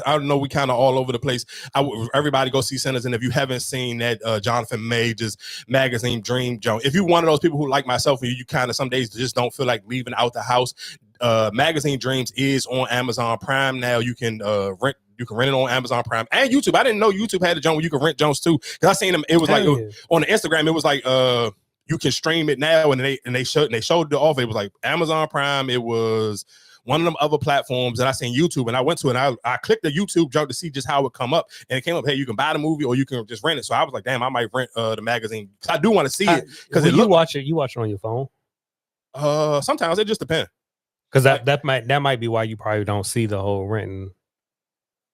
I know we kind of all over the place. Everybody go see Sinners, and if you haven't seen that Jonathan Majors magazine Dream Joe, if you're one of those people who like myself, and you kind of some days just don't feel like leaving out the house, Magazine Dreams is on Amazon Prime now. You can rent. You can rent it on Amazon Prime and YouTube. I didn't know YouTube had a Jones where you can rent Jones too. Because I seen them. It was on the Instagram. It was like you can stream it now, and they showed the offer. It was like Amazon Prime. It was one of them other platforms, and I seen YouTube, and I went to it. And I clicked the YouTube jump to see just how it come up, and it came up. Hey, you can buy the movie, or you can just rent it. So I was like, damn, I might rent the magazine because I do want to see it. Because you watch it on your phone. Sometimes it just depends. Because that might be why you probably don't see the whole renting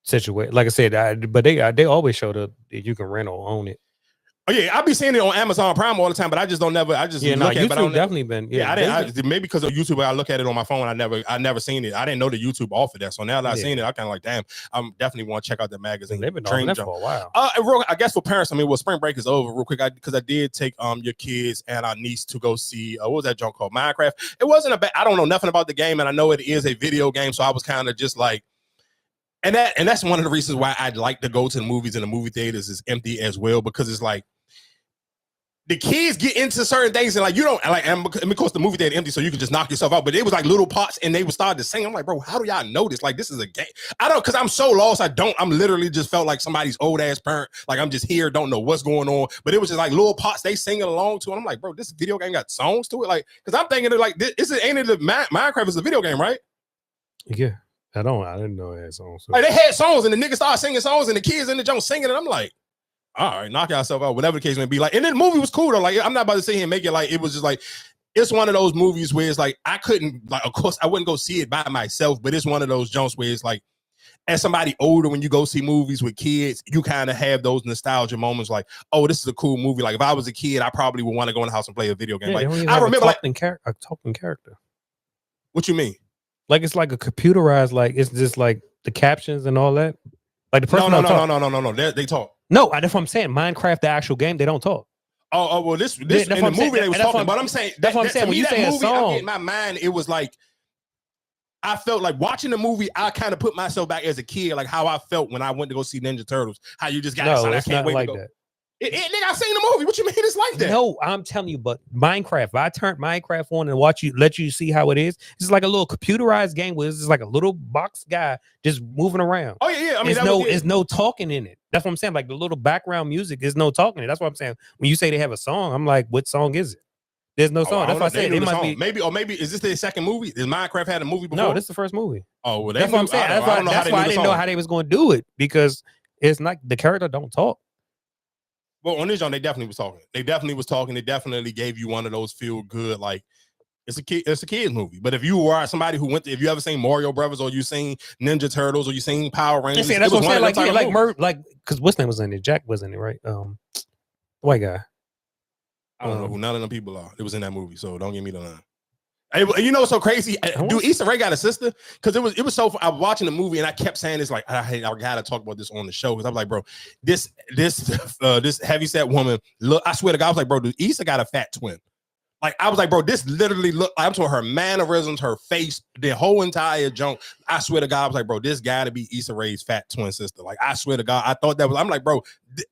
situation. Like I said, but they always show that you can rent or own it. Oh yeah, I be seeing it on Amazon Prime all the time, but I just don't never. I just look at it. But YouTube definitely been. I didn't. Maybe because of YouTube, I look at it on my phone. I never seen it. I didn't know the YouTube offered that. So now that I've seen it, I kind of like, damn, I'm definitely want to check out the magazine. They've been doing that for a while. I guess for parents, I mean, well, spring break is over real quick. Because I did take your kids and our niece to go see what was that junk called Minecraft. It wasn't a bad. I don't know nothing about the game, and I know it is a video game, so I was kind of just like. And that's one of the reasons why I'd like to go to the movies, and the movie theaters is empty as well, because it's like the kids get into certain things and like you don't like, and because the movie theater empty, so you can just knock yourself out. But it was like little parts, and they would start to sing. I'm like, bro, how do y'all know this? Like, this is a game. I don't, because I'm so lost. I'm literally just felt like somebody's old ass parent. Like, I'm just here, don't know what's going on. But it was just like little parts they singing along to, and I'm like, bro, this video game got songs to it. Like, because I'm thinking like ain't it Minecraft is a video game, right? Yeah. I didn't know it had songs. So. Like, they had songs, and the niggas started singing songs, and the kids in the joint singing, and I'm like, all right, knock yourself out, whatever the case may be. Like, and then the movie was cool though. Like, I'm not about to sit here and make it like it was just like it's one of those movies where it's like I couldn't, like, of course I wouldn't go see it by myself, but it's one of those joints where it's like, as somebody older, when you go see movies with kids, you kind of have those nostalgia moments like, oh, this is a cool movie. Like, if I was a kid, I probably would want to go in the house and play a video game. Yeah, like, I remember a talking character. What you mean? Like, it's like a computerized, like it's just like the captions and all that. Like the person no. They talk. No, that's what I'm saying. Minecraft, the actual game, they don't talk. Oh well, this in the movie they was talking. But I'm saying that's what I'm saying. When you say a song, in my mind, it was like I felt like watching the movie. I kind of put myself back as a kid, like how I felt when I went to go see Ninja Turtles. How you just got excited. I can't wait like to go. That. Nigga, I seen the movie. What you mean it's like that? No, I'm telling you, but Minecraft, if I turned Minecraft on and let you see how it is, it's like a little computerized game where it's just like a little box guy just moving around. Oh yeah. I mean, there's no talking in it. That's what I'm saying. Like the little background music, there's no talking in it. That's what I'm saying. When you say they have a song, I'm like, what song is it? There's no song. That's what I said. It must be maybe is this the second movie? Did Minecraft had a movie before? No, this is the first movie. Oh well, that's what I'm saying. That's why I didn't know how they was going to do it, because it's not the character don't talk. Well, on this one, they definitely was talking. They definitely gave you one of those feel good, like it's a kid's movie. But if you are somebody who if you ever seen Mario Brothers, or you seen Ninja Turtles, or you seen Power Rangers, that's what I'm saying. Like because what's name was in it? Jack was in it, right? The white guy. I don't know who none of them people are. It was in that movie, so don't give me the line. You know what's so crazy? Dude, Issa Rae got a sister, because it was so. I was watching the movie and I kept saying this like, I gotta talk about this on the show, because I'm like, bro, this heavyset woman. Look, I swear to God, I was like, bro, dude, Issa got a fat twin. Like, I was like, bro, this literally I'm talking her mannerisms, her face, the whole entire junk. I swear to God, I was like, bro, this gotta be Issa Rae's fat twin sister. Like, I swear to God, I thought that was. I'm like, bro,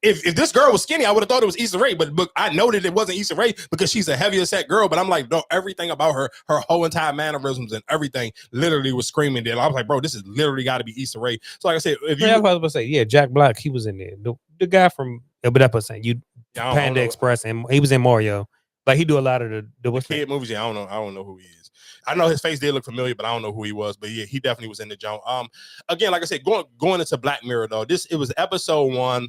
if this girl was skinny, I would have thought it was Issa Rae. But I know that it wasn't Issa Rae because she's a heavier set girl. But I'm like, no, everything about her whole entire mannerisms and everything literally was screaming there. I was like, bro, this is literally got to be Issa Rae. So like I said, if you, I was about to say, Jack Black, he was in there. The guy from Panda Express, and he was in Mario. Like, he do a lot of the kid movies. Yeah, I don't know who he is. I know his face did look familiar, but I don't know who he was. But yeah, he definitely was in the joint. Again, like I said, going into Black Mirror though, it was episode 1.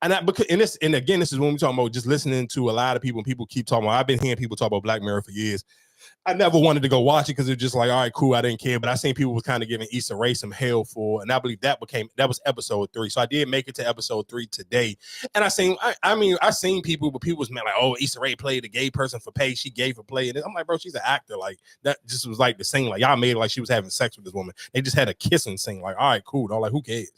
This is when we talking about just listening to a lot of people. And people keep talking about. I've been hearing people talk about Black Mirror for years. I never wanted to go watch it because it's just like, all right, cool, I didn't care. But I seen people was kind of giving Issa Rae some hell for, and I believe that was episode 3. So I did make it to episode 3 today. And I seen people, but people was like, oh, Issa Rae played a gay person for pay. She gay for play. And I'm like, bro, she's an actor. Like, that just was like the scene. Like, y'all made it like she was having sex with this woman. They just had a kissing scene. Like, all right, cool. Though. Like, who cares?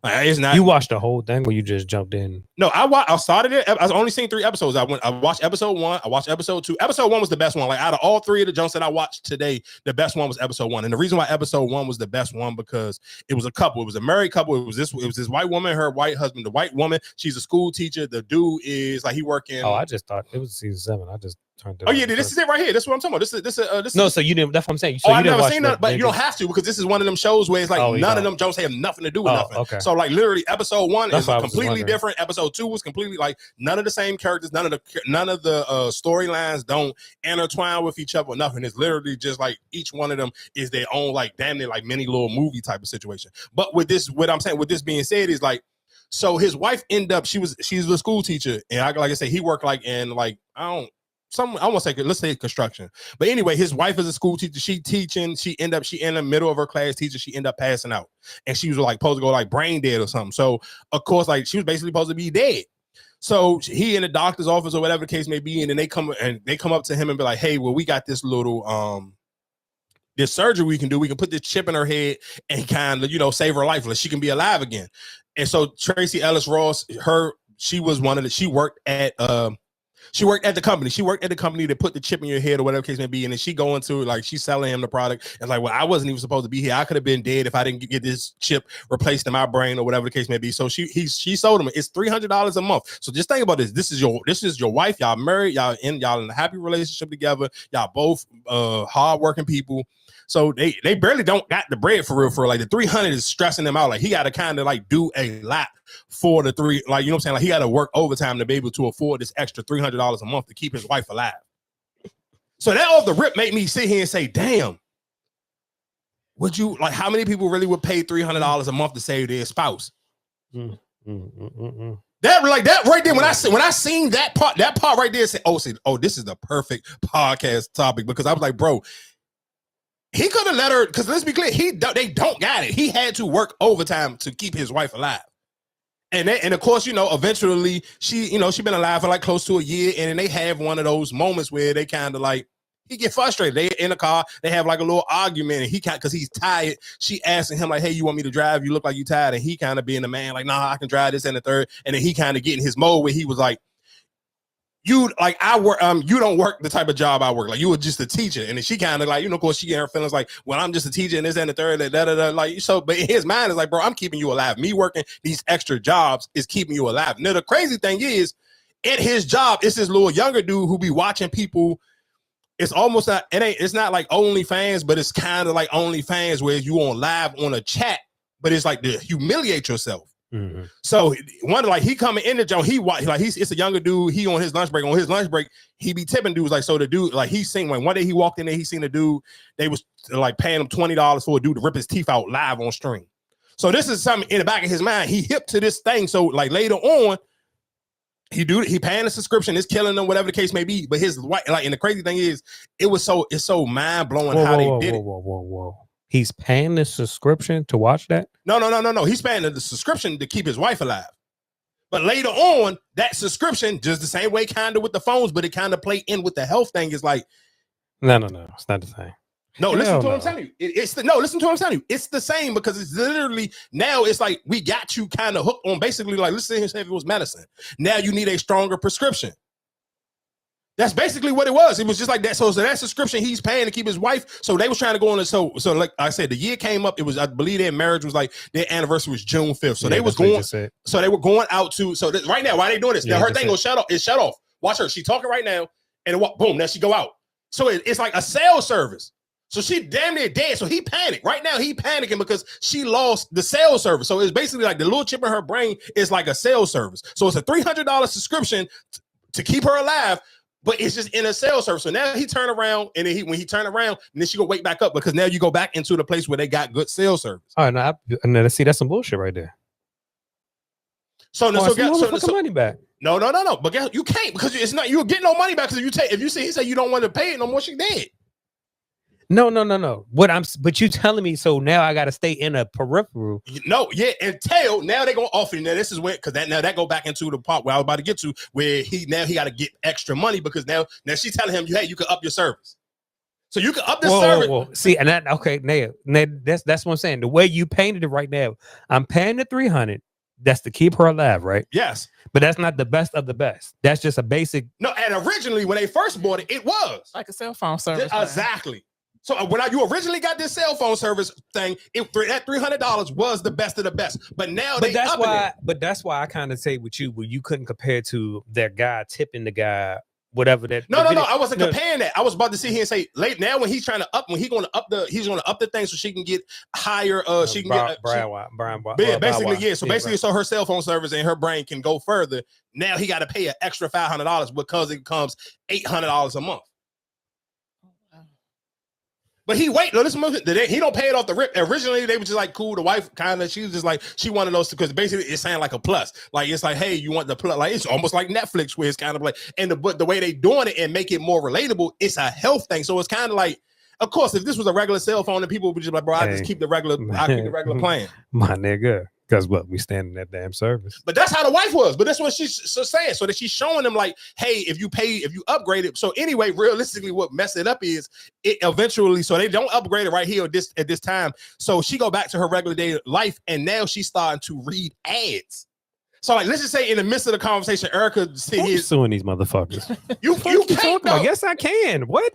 Like, it's not. You watched the whole thing, or you just jumped in? No, I started it. I only seen 3 episodes. I watched episode 1. I watched episode 2. Episode 1 was the best one. Like out of all 3 of the jumps that I watched today, the best one was episode 1. And the reason why episode 1 was the best one because it was a couple. It was a married couple. It was this white woman, her white husband. The white woman, she's a school teacher. The dude is like he working. Oh, I just thought it was season 7. I just turned it. Oh yeah, this is it right here. This is what I'm talking about. This no, is, so you didn't. That's what I'm saying. So I've you never didn't seen that, but you don't have to because this is one of them shows where it's like none of them jokes have nothing to do with nothing. Okay. So like literally episode 1 That's is completely different. Episode 2 was completely like none of the same characters, none of the storylines don't intertwine with each other or nothing. It's literally just like each one of them is their own like damn near like mini little movie type of situation. But with this, what I'm saying with this being said is like, so his wife ended up she's a school teacher, and like I said, he worked like in like I want to say, let's say construction. But anyway, his wife is a school teacher. She teaching. She in the middle of her class teaching. She ended up passing out, and she was like supposed to go like brain dead or something. So of course, like she was basically supposed to be dead. So he in the doctor's office or whatever the case may be, and then they come up to him and be like, "Hey, well, we got this little this surgery we can do. We can put this chip in her head and kind of save her life, like she can be alive again." And so Tracy Ellis Ross, she was one of the. She worked at the company. She worked at the company that put the chip in your head or whatever case may be. And then she go into like she's selling him the product and like, well, I wasn't even supposed to be here. I could have been dead if I didn't get this chip replaced in my brain or whatever the case may be. So she sold him. It's $300 a month. So just think about this. This is your wife. Y'all married. Y'all in a happy relationship together. Y'all both hardworking people. So they barely don't got the bread for real. Like the 300 is stressing them out. Like he got to kind of like do a lot for the 3. Like, you know what I'm saying? Like he got to work overtime to be able to afford this extra $300 a month to keep his wife alive. So that off the rip made me sit here and say, damn, would you like how many people really would pay $300 a month to save their spouse? That right there, when I seen that part right there, say, oh, this is the perfect podcast topic because I was like, bro, he could have let her, because let's be clear, they don't got it. He had to work overtime to keep his wife alive. And of course, eventually she been alive for like close to a year, and then they have one of those moments where they kind of like, he get frustrated. They in the car, they have like a little argument, and he can't because he's tired. She asking him like, "Hey, you want me to drive? You look like you tired." And he kind of being the man, like, "Nah, I can drive this and the third." And then he kind of get in his mode where he was like, "You like I work, you don't work the type of job I work. Like you were just a teacher." And then she kind of like, of course, she get her feelings like, "Well, I'm just a teacher and this and the third, like so." But in his mind is like, "Bro, I'm keeping you alive. Me working these extra jobs is keeping you alive." Now the crazy thing is, at his job, it's this little younger dude who be watching people. It's almost not. It's not like OnlyFans, but it's kind of like OnlyFans where you on live on a chat, but it's like to humiliate yourself. Mm-hmm. So he coming in the joint, it's a younger dude. He on his lunch break. On his lunch break, he be tipping dudes like so. The dude like he seen one day he walked in there, he seen a dude. They was like paying him $20 for a dude to rip his teeth out live on stream. So this is something in the back of his mind. He hip to this thing. So like later on, he paying a subscription. It's killing them, whatever the case may be. But his wife, like, and the crazy thing is, it's so mind blowing how they did it. Whoa. He's paying the subscription to watch that? No. He's paying the subscription to keep his wife alive. But later on, that subscription, just the same way kind of with the phones, but it kind of play in with the health thing. Is like, no, it's not the same. No, listen to what I'm telling you. Listen to what I'm telling you. It's the same because it's literally now it's like we got you kind of hooked on basically like let's say if it was medicine. Now you need a stronger prescription. That's basically what it was. It was just like that. So that subscription he's paying to keep his wife. So they was trying to go on. So like I said, the year came up. It was, I believe their marriage was like their anniversary was June 5th. So they was going. So they were going out to. So right now, why they doing this? Now her thing will shut off. It's shut off. Watch her. She talking right now, and boom. Now she go out. So it's like a cell service. So she damn near dead. So he panicked. Right now he panicking because she lost the cell service. So it's basically like the little chip in her brain is like a cell service. So it's a $300 subscription to keep her alive. But it's just in a cell service. So now he turn around, and then when he turn around, and then she go wake back up because now you go back into the place where they got good cell service. All right, now see that's some bullshit right there. So money back. No. But guess, you can't because it's not you get no money back because if you say he said you don't want to pay it no more, she dead. No. But you telling me so now I got to stay in a peripheral. Yeah. Until now they're gonna offer you. Now this is where because that go back into the part where I was about to get to where he got to get extra money because now she's telling him, hey, you can up your service. So you can up the service. Whoa. See, and that okay, now that's what I'm saying. The way you painted it right now, I'm paying the 300. That's to keep her alive, right? Yes. But that's not the best of the best. That's just a basic. No, and originally when they first bought it, it was like a cell phone service. Exactly. So when you originally got this cell phone service thing, that $300 was the best of the best. But now that's why I kind of say with you, where you couldn't compare to that guy tipping the guy. Whatever that. No. I wasn't comparing that. I was about to sit here and say, late now when he's trying to he's going to up the thing so she can get higher. She can get Brian. Basically, yeah. So basically, so her cell phone service and her brain can go further. Now he got to pay an extra $500 because it comes $800 a month. But he listen, he don't pay it off the rip. Originally, they were just like cool. The wife she was just like, she wanted those because basically it sounded like a plus. Like it's like, hey, you want the plus? Like it's almost like Netflix, where it's kind of like, but the way they doing it and make it more relatable, it's a health thing. So it's kind of like, of course, if this was a regular cell phone, and people would just like, bro, I just keep the regular plan. My nigga. Because what we stand in that damn service. But that's how the wife was. But that's what she's saying. So that she's showing them like, hey, if you upgrade it. So anyway, realistically, what messed it up is it eventually. So they don't upgrade it right here at this time. So she go back to her regular day life, and now she's starting to read ads. So like, let's just say in the midst of the conversation, Erica suing these motherfuckers. you can't. About? Yes, I can. What,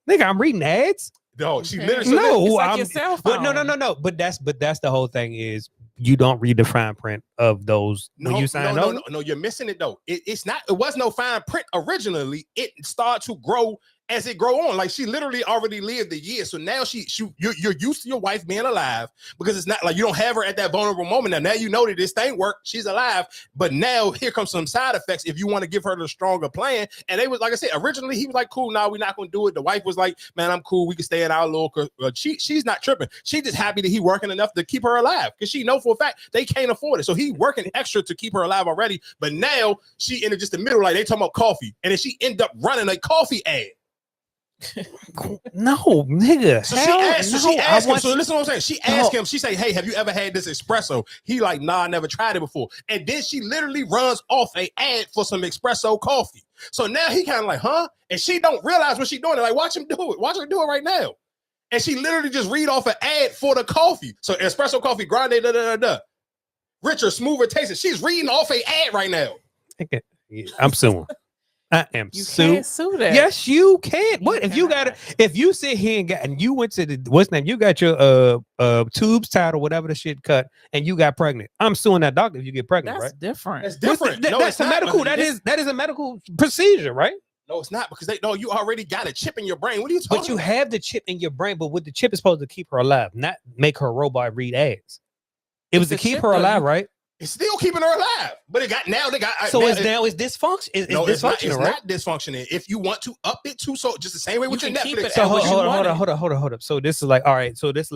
nigga? I'm reading ads. No, she literally. No, it's like your cell phone. No. But that's the whole thing is. You don't read the fine print of those when you sign up. No, you're missing it though. It was no fine print originally. It started to grow as it grow on. Like she literally already lived a year. So now you're used to your wife being alive because it's not like you don't have her at that vulnerable moment. Now you know that this thing worked. She's alive. But now here comes some side effects if you want to give her the stronger plan. And they was, like I said, originally he was like, cool, we're not going to do it. The wife was like, man, I'm cool. We can stay in our little, she's not tripping. She's just happy that he working enough to keep her alive because she know for a fact they can't afford it. So he working extra to keep her alive already. But now she in just the middle, like they talking about coffee. And then she end up running a coffee ad. No, nigga. So she asked him. So listen to what I'm saying. She asked him. She say, "Hey, have you ever had this espresso?" He like, "Nah, I never tried it before." And then she literally runs off a ad for some espresso coffee. So now he kind of like, "Huh?" And she don't realize what she's doing. Like, watch him do it. Watch her do it right now. And she literally just read off an ad for the coffee. So espresso coffee, grande, richer, smoother tasting. She's reading off a ad right now. I'm suing. I am you can't sue that. Yes, you can. What if you got it? If you sit here and you went to the what's name? You got your tubes tied or whatever the shit cut, and you got pregnant. I'm suing that doctor if you get pregnant. That's right? different. That's different. That's a medical. That is a medical procedure, right? No, it's not because you already got a chip in your brain. What are you talking? But you have the chip in your brain. But what the chip is supposed to keep her alive, not make her a robot read ads. It was to keep her alive, right? It's still keeping her alive, but it's dysfunction. So it's dysfunction. It's dysfunctional, right? Not dysfunctioning. If you want to up it to just the same way with your Netflix. So hold up. So this is like, all right. So let's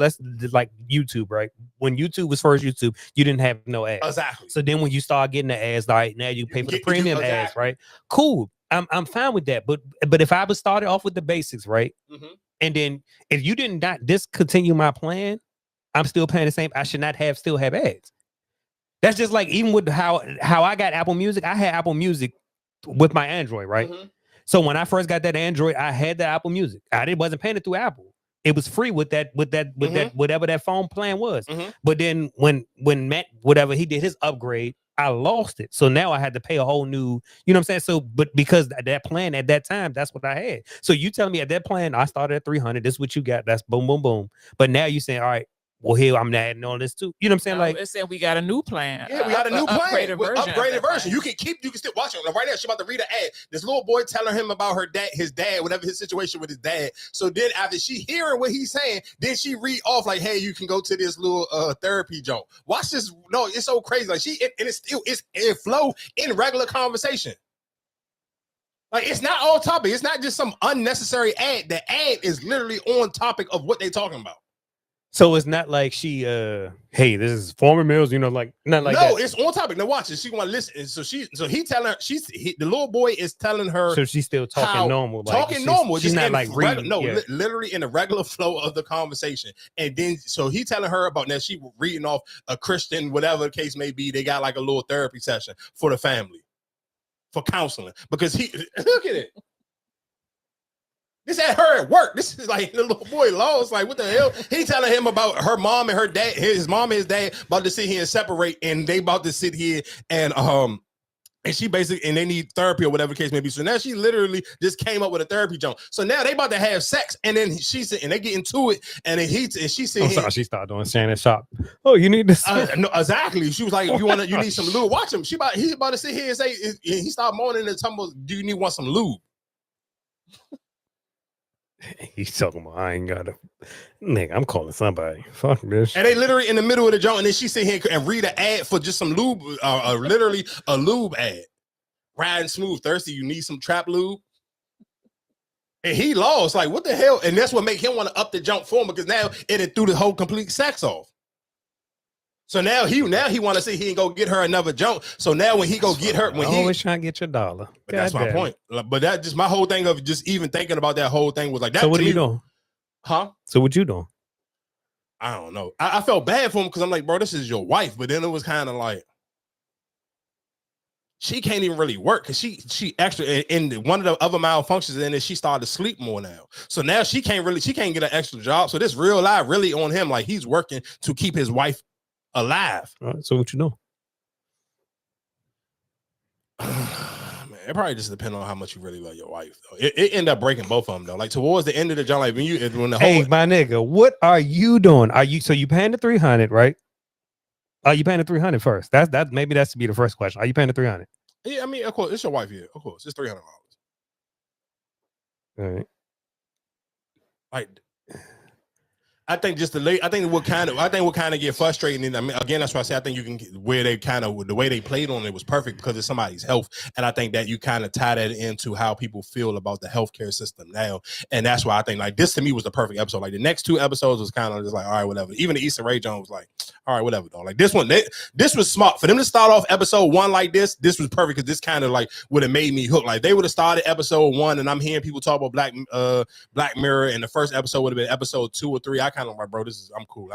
like YouTube, right? When YouTube was first YouTube, you didn't have no ads. Exactly. So then when you start getting the ads, like now you pay for the premium ads, right? Cool. I'm fine with that. But if I was started off with the basics, right? Mm-hmm. And then if you did not discontinue my plan, I'm still paying the same. I should not still have ads. That's just like even with how I got Apple Music. I had Apple Music with my Android, right? Mm-hmm. So when I first got that Android, I had the Apple Music. Wasn't paying it through Apple. It was free with that whatever that phone plan was. Mm-hmm. But then when Matt whatever he did his upgrade, I lost it. So now I had to pay a whole new, you know what I'm saying? So, but because that plan at that time, that's what I had. So you telling me at that plan, I started at 300. This is what you got. That's boom, boom, boom. But now you saying, all right, well, here I'm adding all this too. You know what I'm saying? Like, it said we got a new plan. Yeah, we got a new plan. Upgraded version. You can still watch it. Like right now, she's about to read an ad. This little boy telling him about his dad, whatever his situation with his dad. So then after she hearing what he's saying, then she read off like, hey, you can go to this little therapy joint. Watch this. No, it's so crazy. Like it flow in regular conversation. Like it's not on topic. It's not just some unnecessary ad. The ad is literally on topic of what they talking about. So it's not like she, hey, this is former meals, you know, like not like that. No, it's on topic. Now watch it. She want to listen. So he telling her, the little boy is telling her. So she's still talking normal. Talking normal. She's not like reading. Literally in the regular flow of the conversation. And then, so he telling her about now she reading off a Christian, whatever the case may be. They got like a little therapy session for the family, for counseling. Because look at it. This at her at work. This is like the little boy lost. Like, what the hell? He telling him about her mom and her dad, his mom and his dad about to sit here and separate, and they about to sit here and she basically, and they need therapy or whatever the case may be. So now she literally just came up with a therapy joke. So now they about to have sex, and then she said, and they get into it, and then she said, she started doing Shannon shop. Oh, you need this? No, exactly. She was like, you need some lube. Watch him. He's about to sit here and say, he started moaning and talking about, do you want some lube? He's talking about, I ain't got a nigga. I'm calling somebody. Fuck this. And they literally in the middle of the joint, and then she sit here and read an ad for just some lube, literally a lube ad. Riding smooth, thirsty. You need some trap lube. And he lost. Like, what the hell? And that's what make him want to up the jump for him, because now it threw the whole complete sex off. So now he want to see he can go get her another jump. So now when he go get her, when he always trying to get your dollar. But that's my point. But that just my whole thing of just even thinking about that whole thing was like that. So what are you doing? Huh? So what you doing? I don't know. I felt bad for him because I'm like, bro, this is your wife. But then it was kind of like she can't even really work because she actually in one of the other malfunctions, and then she started to sleep more now. So now she can't get an extra job. So this real life really on him, like he's working to keep his wife alive. All right, so what you doing? Man, it probably just depends on how much you really love your wife, though. It ended up breaking both of them, though. Like towards the end of the job, like when the whole my nigga, what are you doing? So you paying the 300, right? Are you paying the 300 first? That maybe that's to be the first question. Are you paying the 300? Yeah, I mean, of course, it's your wife here. Of course, it's $300. All right. Like, I think just I think what kind of get frustrating. And I mean, again, that's why I say I think you can where they kind of the way they played on it was perfect because it's somebody's health, and I think that you kind of tie that into how people feel about the healthcare system now, and that's why I think like this to me was the perfect episode. Like the next two episodes was kind of just like all right, whatever. Even the Issa Rae Jones was like all right, whatever. Though like this one, this was smart for them to start off episode 1 like this. This was perfect because this kind of like would have made me hook. Like they would have started episode 1, and I'm hearing people talk about Black Mirror, and the first episode would have been episode 2 or 3. I kind of like, bro, I'm cool.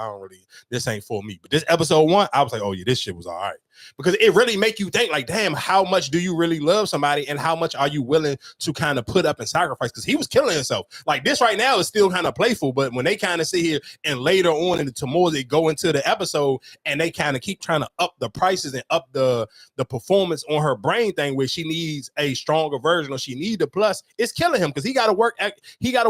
This ain't for me. But this episode 1, I was like, oh yeah, this shit was all right. Because it really make you think like, damn, how much do you really love somebody and how much are you willing to kind of put up and sacrifice? Because he was killing himself. Like this right now is still kind of playful, but when they kind of sit here and later on in the tomorrow they go into the episode and they kind of keep trying to up the prices and up the performance on her brain thing where she needs a stronger version or she need the plus, it's killing him because he got to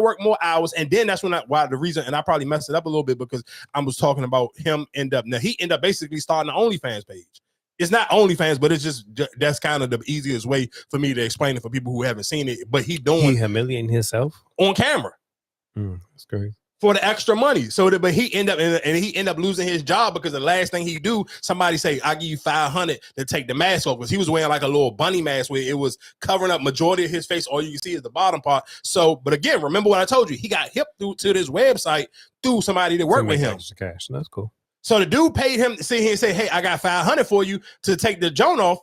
work more hours. And then that's when the reason, and I probably messed it up a little bit because I was talking about him he end up basically starting the OnlyFans page. It's not OnlyFans, but it's just that's kind of the easiest way for me to explain it for people who haven't seen it. But he humiliating himself on camera. That's crazy. For the extra money. But he end up losing his job because the last thing he do, somebody say, "I give you $500 to take the mask off," because he was wearing like a little bunny mask where it was covering up majority of his face. All you can see is the bottom part. So, but again, remember what I told you? He got hip to this website through somebody that worked with him. Cash. That's cool. So the dude paid him to sit here and say, "Hey, I got $500 for you to take the joint off."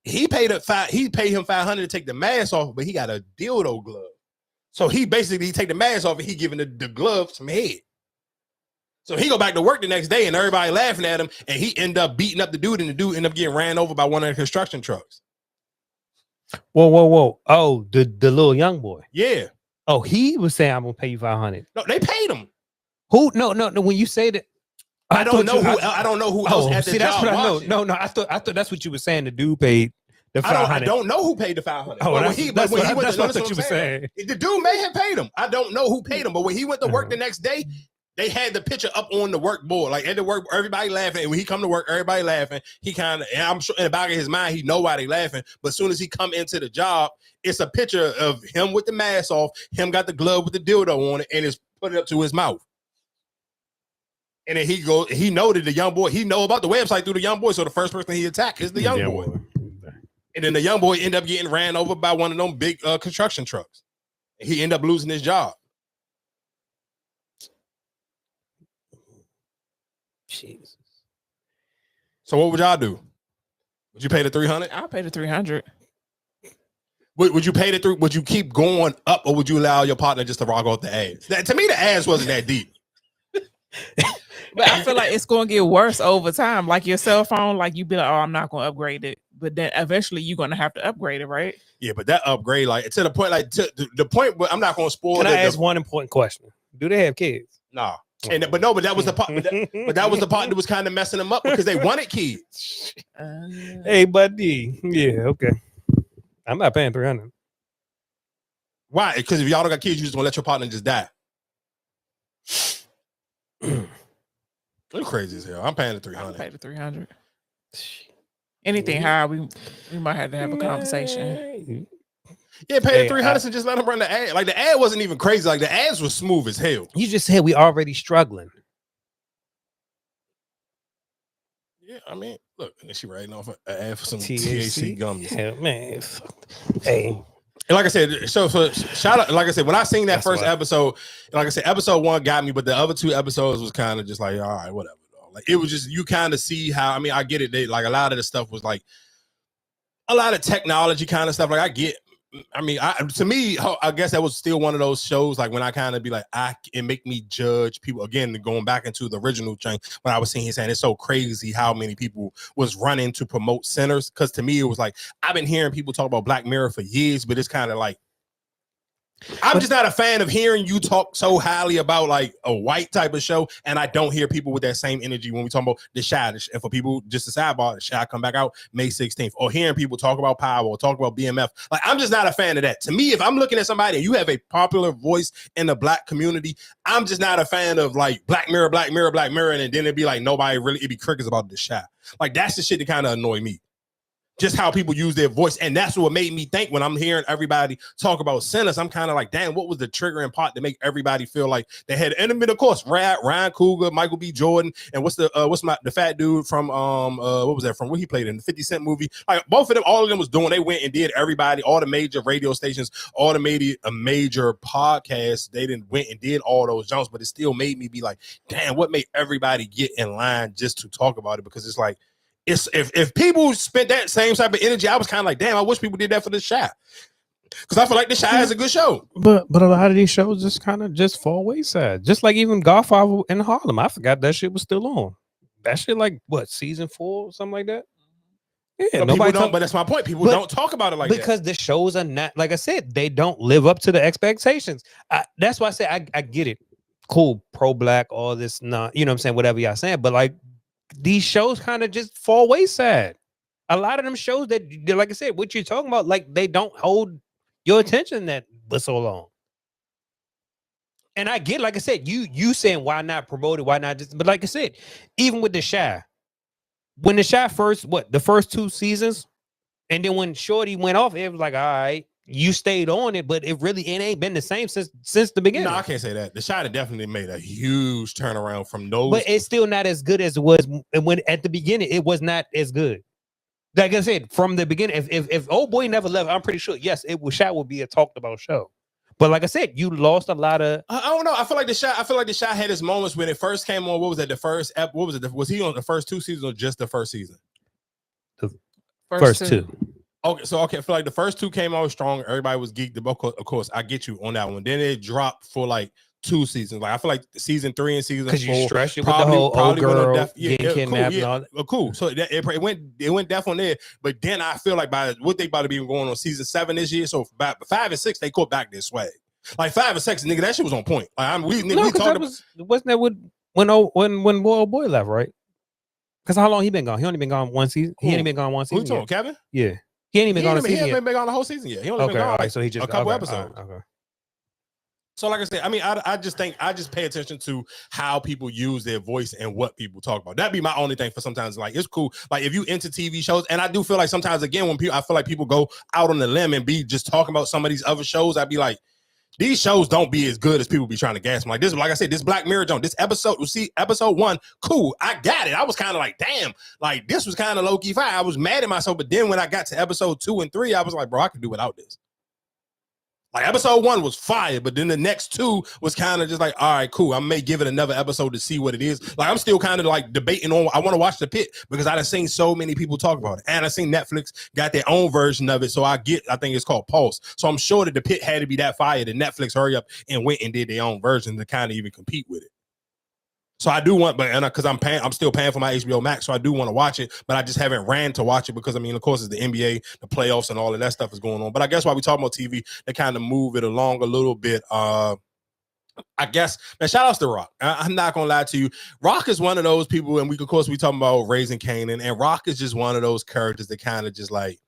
He paid him $500 to take the mask off, but he got a dildo glove. So he take the mask off and he giving the glove some head. So he go back to work the next day and everybody laughing at him, and he end up beating up the dude, and the dude end up getting ran over by one of the construction trucks. Whoa! Oh, the little young boy. Yeah. Oh, he was saying, "I'm gonna pay you $500." No, they paid him. Who? No. When you say that. I don't know who else at the that's job what watching. I know. No, I thought that's what you were saying. The dude paid the $500. I don't know who paid the $500. Oh, that's what you were saying. The dude may have paid him. I don't know who paid him, but when he went to work the next day, they had the picture up on the work board. Like at the work, everybody laughing. And when he come to work, everybody laughing. He kind of, and I'm sure in the back of his mind, he know why they laughing. But as soon as he come into the job, it's a picture of him with the mask off. Him got the glove with the dildo on it, and it's put it up to his mouth. And then he noted the young boy. He know about the website through the young boy. So the first person he attacked is the young boy. And then the young boy end up getting ran over by one of them big construction trucks. And he end up losing his job. Jesus. So what would y'all do? Would you pay the $300? I'll pay the $300. Would you pay the $300? Would you keep going up, or would you allow your partner just to rock off the ass? To me, the ass wasn't that deep. But I feel like it's going to get worse over time. Like your cell phone, like you be like, "Oh, I'm not going to upgrade it." but then eventually you're gonna have to upgrade it, right? Yeah, but that upgrade, like to the point, like to the point where I'm not gonna spoil. Can I ask one important question? Do they have kids? Nah. But that was the part. But that was the part that was kind of messing them up because they wanted kids. Hey, buddy. Yeah, okay. I'm not paying $300. Why? Because if y'all don't got kids, you just gonna let your partner just die. You're crazy as hell. I'm paying the $300. Pay the $300. Anything higher, we might have to have a conversation. Yeah, pay the $300 and just let them run the ad. Like the ad wasn't even crazy. Like the ads were smooth as hell. You just said we already struggling. Yeah, I mean, look, and she writing off an ad for some THC gummies. Yeah, man. Hey. And like I said, so shout out. Like I said, when I seen that first episode, like I said, episode 1 got me, but the other 2 episodes was kind of just like, all right, whatever. Like it was just you kind of see how. I mean, I get it. They like a lot of the stuff was like a lot of technology kind of stuff. Like I get. I mean, to me, I guess that was still one of those shows. Like when I kind of be like, it make me judge people again. Going back into the original thing, when I was saying it's so crazy how many people was running to promote centers. Because to me, it was like I've been hearing people talk about Black Mirror for years, but it's kind of like I'm just not a fan of hearing you talk so highly about like a white type of show, and I don't hear people with that same energy when we talk about The Chi. And for people, just a sidebar, The Chi come back out May 16th, or hearing people talk about Power or talk about BMF. Like I'm just not a fan of that. To me, if I'm looking at somebody and you have a popular voice in the Black community, I'm just not a fan of like Black Mirror, Black Mirror, Black Mirror, and then it'd be like nobody really, it'd be crickets about The Chi. Like that's the shit that kind of annoy me. Just how people use their voice. And that's what made me think when I'm hearing everybody talk about sinners, I'm kind of like, damn, what was the triggering part to make everybody feel like they had an enemy? Of course, Ryan Coogler, Michael B. Jordan, and what's the fat dude from what was that from? What he played in the 50 Cent movie? Like both of them, all of them was doing. They went and did everybody, all the major radio stations, all the major podcasts. They didn't went and did all those jumps, but it still made me be like, damn, what made everybody get in line just to talk about it? Because it's like, if people spent that same type of energy, I was kind of like, damn, I wish people did that for The Chi. Because I feel like The Chi is a good show. But a lot of these shows just kind of just fall wayside. Just like even Godfather in Harlem. I forgot that shit was still on. That shit like what, season 4 or something like that? Yeah, nobody don't, but that's my point. People don't talk about it like because the shows are not, like I said, they don't live up to the expectations. That's why I say I get it. Cool, pro-Black, all this, not, you know what I'm saying, whatever y'all saying, but like these shows kind of just fall wayside. A lot of them shows that, like I said, what you're talking about, like they don't hold your attention that for so long. And I get, like I said, you saying why not promote it, why not just, but like I said, even with The Chi, when The Chi the first 2 seasons, and then when Shorty went off, it was like, all right, you stayed on it, but it ain't been the same since the beginning. No, I can't say that. The Chi definitely made a huge turnaround from those. But it's still not as good as it was when at the beginning. It was not as good. Like I said, from the beginning, if Old Boy never left, I'm pretty sure, yes, Chi would be a talked about show. But like I said, you lost a lot of. I don't know. I feel like The Chi had his moments when it first came on. What was that? The first what was it? Was he on the first 2 seasons or just the first season? The first two. Okay, so I feel like the first 2 came out strong. Everybody was geeked. Of course, I get you on that one. Then it dropped for like 2 seasons. Like I feel like season 3 and season 4 because you stretched it with the whole old girl getting kidnapped. Cool. So it went deaf on there. But then I feel like by what they about to be going on season 7 this year. So by 5 and 6 they caught back their swag. Like 5 and 6, nigga, that shit was on point. Like we talked about. Wasn't that when Old Boy left, right? Because how long he been gone? He only been gone 1 season. He ain't been gone 1 season. Who talking, Kevin? Yeah. He ain't even gone a season. He ain't been gone the whole season yet. He only been gone so he just a couple episodes. Okay. So like I said, I mean, I just think I just pay attention to how people use their voice and what people talk about. That'd be my only thing for sometimes. Like it's cool. Like if you into TV shows, and I do feel like sometimes again when I feel like people go out on the limb and be just talking about some of these other shows, I'd be like, these shows don't be as good as people be trying to gas them. Like this, like I said, this Black Mirror Jones, this episode, you see, episode 1, cool. I got it. I was kind of like, damn, like this was kind of low key fire. I was mad at myself, but then when I got to episode 2 and 3, I was like, bro, I can do without this. Like episode 1 was fire, but then the next 2 was kind of just like, all right, cool. I may give it another episode to see what it is. Like I'm still kind of like debating on. I want to watch The Pit because I've seen so many people talk about it, and I seen Netflix got their own version of it. So I think it's called Pulse. So I'm sure that The Pit had to be that fire that Netflix hurry up and went and did their own version to kind of even compete with it. So I do want, but because I'm still paying for my HBO Max, so I do want to watch it, but I just haven't ran to watch it because I mean, of course, it's the NBA, the playoffs, and all of that stuff is going on. But I guess while we talk about TV, they kind of move it along a little bit. I guess, man, shout outs to Rock. I'm not gonna lie to you. Rock is one of those people, and of course we talking about Raising Kanan, and Rock is just one of those characters that kind of just like